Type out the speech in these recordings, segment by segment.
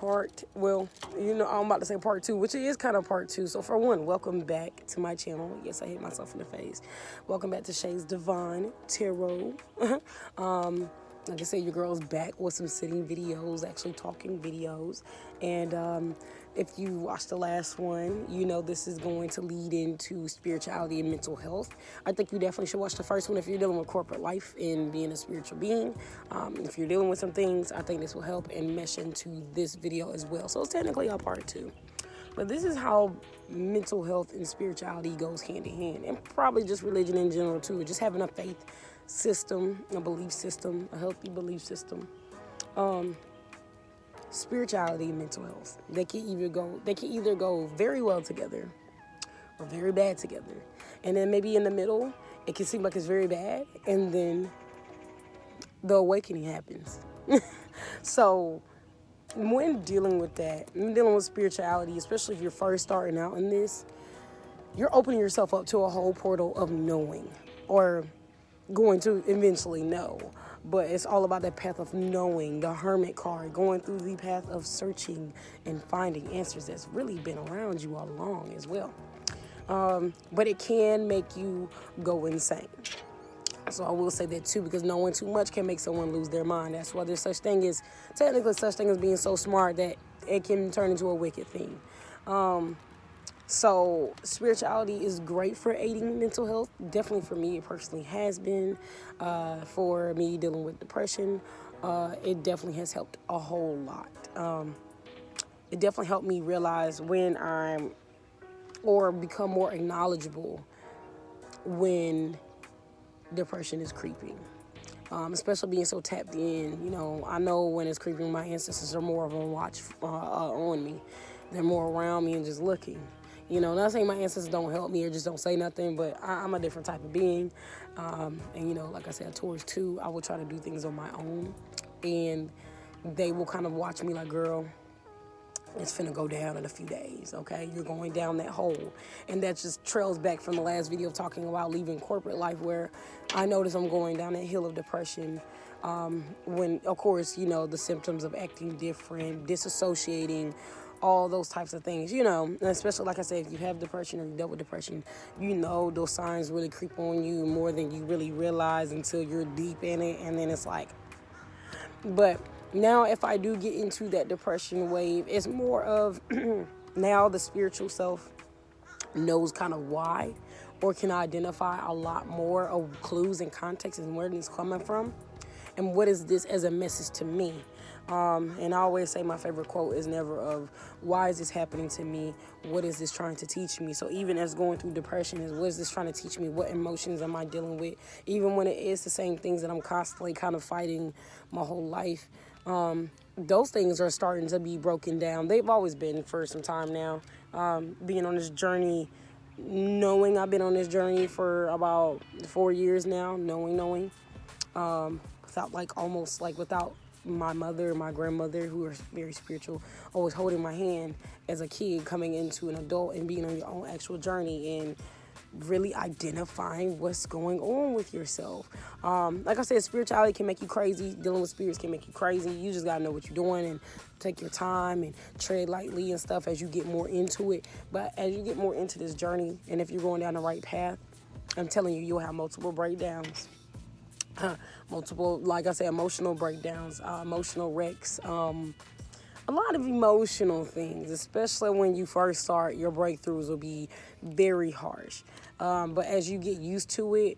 well, you know, I'm about to say part 2, which is kind of part 2. So for one, welcome back to my channel. Yes, I hit myself in the face. Welcome back to Shay's Divine Tarot. Like I said, your girl's back with some sitting videos, actually talking videos. And if you watched the last one, you know this is going to lead into spirituality and mental health. I think you definitely should watch the first one if you're dealing with corporate life and being a spiritual being. If you're dealing with some things, I think this will help and mesh into this video as well. So it's technically a part 2. But this is how mental health and spirituality goes hand in hand. And probably just religion in general too. Just having a faith system, a belief system, a healthy belief system. Spirituality and mental health. They can either go very well together or very bad together. And then maybe in the middle, it can seem like it's very bad, and then the awakening happens. So when dealing with that, when dealing with spirituality, especially if you're first starting out in this, you're opening yourself up to a whole portal of knowing, or going to eventually know. But it's all about that path of knowing, the hermit card, going through the path of searching and finding answers that's really been around you all along as well. But it can make you go insane. So I will say that too, because knowing too much can make someone lose their mind. That's why there's technically such thing as being so smart that it can turn into a wicked thing. So spirituality is great for aiding mental health. Definitely for me, it personally has been. For me dealing with depression, it definitely has helped a whole lot. It definitely helped me realize or become more knowledgeable when depression is creeping. Especially being so tapped in, you know, I know when it's creeping, my ancestors are more of a watch on me. They're more around me and just looking. You know, not saying my ancestors don't help me or just don't say nothing, but I'm a different type of being. And, you know, like I said, Taurus too, I will try to do things on my own. And they will kind of watch me like, girl, it's finna go down in a few days, okay? You're going down that hole. And that just trails back from the last video talking about leaving corporate life, where I notice I'm going down that hill of depression. When, of course, you know, the symptoms of acting different, disassociating, all those types of things, you know, and especially, like I said, if you have depression or you dealt with depression, you know those signs really creep on you more than you really realize until you're deep in it, and then it's like, but now if I do get into that depression wave, it's more of now the spiritual self knows kind of why, or can identify a lot more of clues and context and where it's coming from, and what is this as a message to me. And I always say my favorite quote is never of, why is this happening to me? What is this trying to teach me? So even as going through depression, is what is this trying to teach me? What emotions am I dealing with? Even when it is the same things that I'm constantly kind of fighting my whole life, those things are starting to be broken down. They've always been for some time now. Being on this journey, knowing I've been on this journey for about 4 years now, knowing, without my mother, my grandmother, who are very spiritual, always holding my hand as a kid, coming into an adult and being on your own actual journey and really identifying what's going on with yourself. Like I said, spirituality can make you crazy. Dealing with spirits can make you crazy. You just gotta know what you're doing and take your time and tread lightly and stuff as you get more into it. But as you get more into this journey, and if you're going down the right path, I'm telling you, you'll have multiple breakdowns. Like I said, emotional breakdowns, emotional wrecks, a lot of emotional things, especially when you first start. Your breakthroughs will be very harsh, but as you get used to it,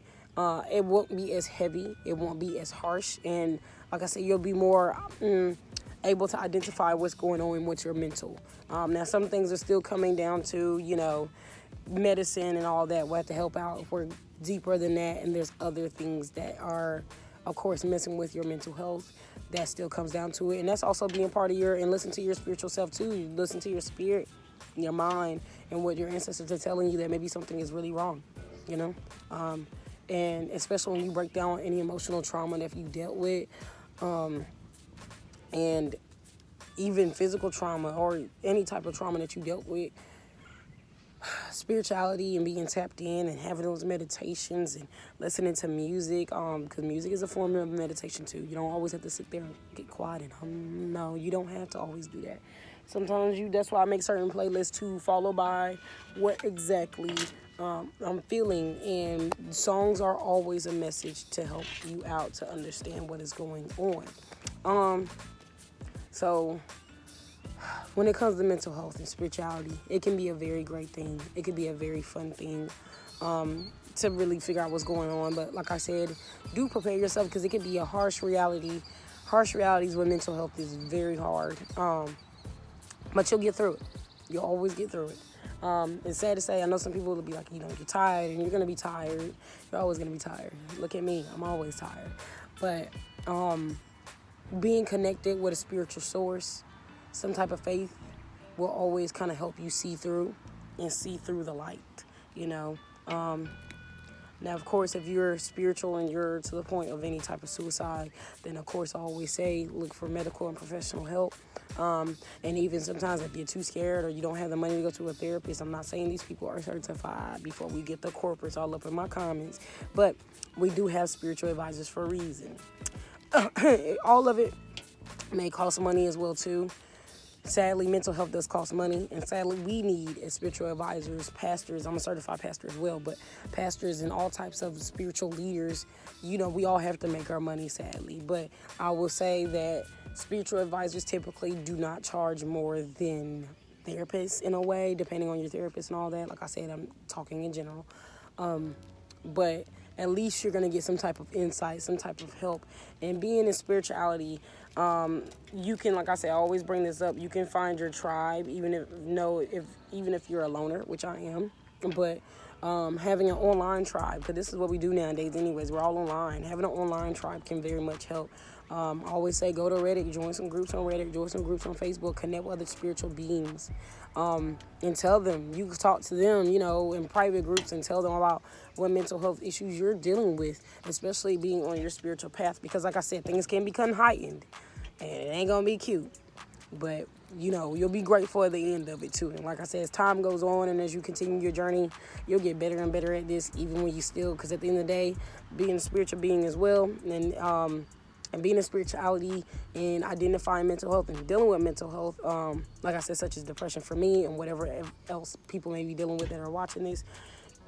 it won't be as heavy, it won't be as harsh, and like I said, you'll be more able to identify what's going on with your mental. Now some things are still coming down to, you know, medicine and all that. We'll have to help out if we're deeper than that, and there's other things that are, of course, messing with your mental health. That still comes down to it, and that's also being part of and listen to your spiritual self too. You listen to your spirit, your mind, and what your ancestors are telling you, that maybe something is really wrong, you know. And especially when you break down any emotional trauma that you dealt with, and even physical trauma or any type of trauma that you dealt with, spirituality and being tapped in and having those meditations and listening to music, because music is a form of meditation too. You don't always have to sit there and get quiet and hum. No, you don't have to always do that. Sometimes that's why I make certain playlists to follow by what exactly I'm feeling, and songs are always a message to help you out to understand what is going on. So when it comes to mental health and spirituality, it can be a very great thing. It can be a very fun thing to really figure out what's going on. But like I said, do prepare yourself, because it can be a harsh reality. Harsh realities with mental health is very hard. But you'll get through it. You'll always get through it. It's sad to say, I know some people will be like, you're tired, and you're going to be tired. You're always going to be tired. Look at me. I'm always tired. But being connected with a spiritual source, some type of faith, will always kind of help you see through the light, Now, of course, if you're spiritual and you're to the point of any type of suicide, then, of course, I always say look for medical and professional help. And even sometimes if you're too scared or you don't have the money to go to a therapist, I'm not saying these people are certified before we get the corporates all up in my comments, but we do have spiritual advisors for a reason. All of it may cost money as well, too. Sadly, mental health does cost money, and sadly, we need as spiritual advisors, pastors. I'm a certified pastor as well, but pastors and all types of spiritual leaders, we all have to make our money, sadly. But I will say that spiritual advisors typically do not charge more than therapists in a way, depending on your therapist and all that. Like I said, I'm talking in general. But at least you're going to get some type of insight, some type of help. And being in spirituality, you can, like I said, I always bring this up, you can find your tribe, even if you're a loner, which I am. But having an online tribe, because this is what we do nowadays anyways, we're all online. Having an online tribe can very much help. I always say go to Reddit, join some groups on Reddit, join some groups on Facebook, connect with other spiritual beings, and tell them. You can talk to them, in private groups, and tell them about what mental health issues you're dealing with, especially being on your spiritual path. Because like I said, things can become heightened, and it ain't going to be cute. But, you'll be grateful at the end of it, too. And like I said, as time goes on and as you continue your journey, you'll get better and better at this, even when you still, because at the end of the day, being a spiritual being as well, and being in spirituality and identifying mental health and dealing with mental health, like I said, such as depression for me and whatever else people may be dealing with that are watching this,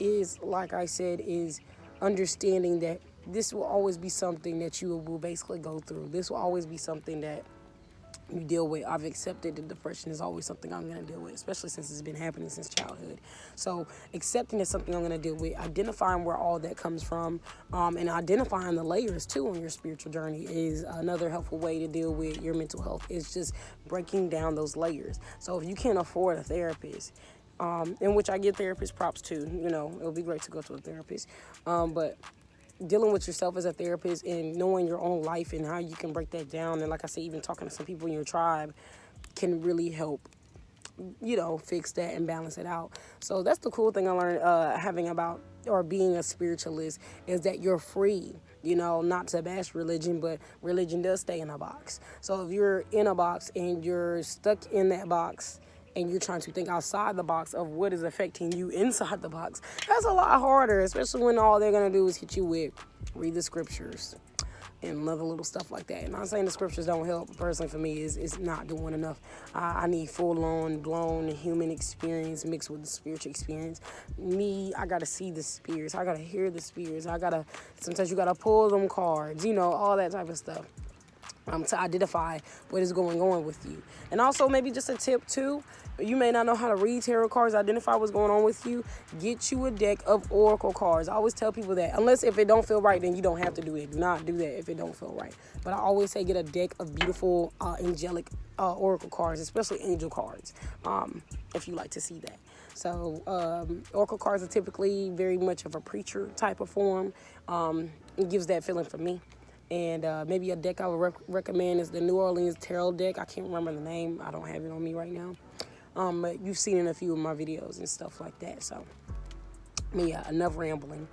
is, like I said, is understanding that this will always be something that you will basically go through. This will always be something that you deal with. I've accepted that depression is always something I'm going to deal with, especially since it's been happening since childhood. So accepting it's something I'm going to deal with, identifying where all that comes from, and identifying the layers too on your spiritual journey is another helpful way to deal with your mental health. It's just breaking down those layers. So if you can't afford a therapist, in which I give therapists props too, it'll be great to go to a therapist, but dealing with yourself as a therapist and knowing your own life and how you can break that down, and like I said, even talking to some people in your tribe can really help, fix that and balance it out. So that's the cool thing I learned being a spiritualist, is that you're free, not to bash religion, but religion does stay in a box. So if you're in a box and you're stuck in that box and you're trying to think outside the box of what is affecting you inside the box, that's a lot harder, especially when all they're going to do is hit you with read the scriptures and other little stuff like that. And I'm not saying the scriptures don't help. Personally, for me, it's not doing enough. I need full-on, blown human experience mixed with the spiritual experience. I got to see the spirits. I got to hear the spirits. Sometimes you got to pull them cards, all that type of stuff. To identify what is going on with you. And also maybe just a tip too, you may not know how to read tarot cards, identify what's going on with you, get you a deck of oracle cards. I always tell people that, unless if it don't feel right, then you don't have to do it. Do not do that if it don't feel right. But I always say get a deck of beautiful angelic oracle cards, especially angel cards, if you like to see that. So oracle cards are typically very much of a preacher type of form. It gives that feeling for me. And maybe a deck I would recommend is the New Orleans Tarot deck. I can't remember the name. I don't have it on me right now. But you've seen it in a few of my videos and stuff like that. So, yeah, enough rambling.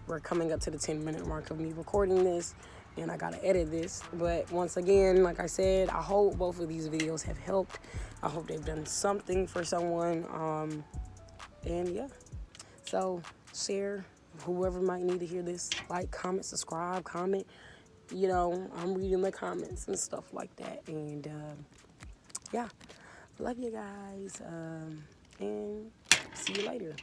We're coming up to the 10-minute mark of me recording this, and I got to edit this. But once again, like I said, I hope both of these videos have helped. I hope they've done something for someone. And, yeah. So share, whoever might need to hear this, like, comment, subscribe, comment. You know, I'm reading the comments and stuff like that. And yeah, love you guys. And see you later.